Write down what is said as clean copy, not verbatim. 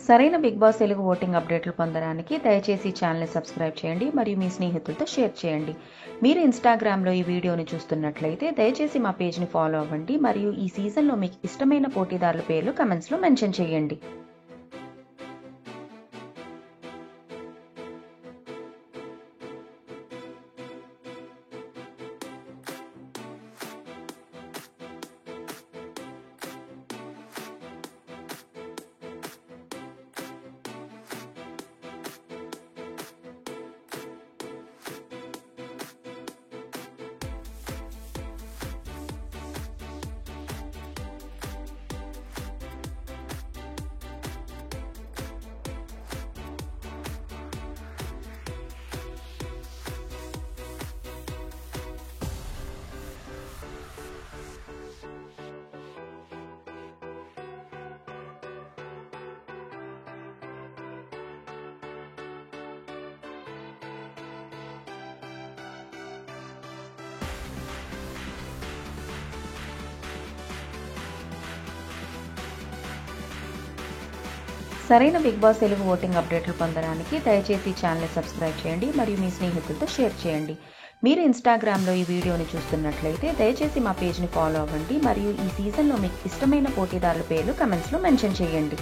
సరైన big boss Telugu voting అప్డేట్లు పొందడానికి దయచేసి ఛానల్ని సబ్స్క్రైబ్ చేయండి మరియు మీ స్నేహితులతో షేర్ చేయండి. మీరు ఇన్స్టాగ్రామ్లో ఈ వీడియోని చూస్తున్నట్లయితే దయచేసి మా పేజ్ని ఫాలో అవ్వండి మరియు ఈ సీజన్లో మీకు ఇష్టమైన పోటీదారుల పేర్లు కమెంట్స్లో మెన్షన్ చేయండి. సరైన బిగ్ బాస్ తెలుగు ఓటింగ్ అప్డేట్లు పొందడానికి దయచేసి ఛానల్ని సబ్స్క్రైబ్ చేయండి మరియు మీ స్నేహితులతో షేర్ చేయండి. మీరు ఇన్స్టాగ్రామ్లో ఈ వీడియోని చూస్తున్నట్లయితే దయచేసి మా పేజ్ని ఫాలో అవ్వండి మరియు ఈ సీజన్లో మీకు ఇష్టమైన పోటీదారుల పేర్లు కమెంట్స్లో మెన్షన్ చేయండి.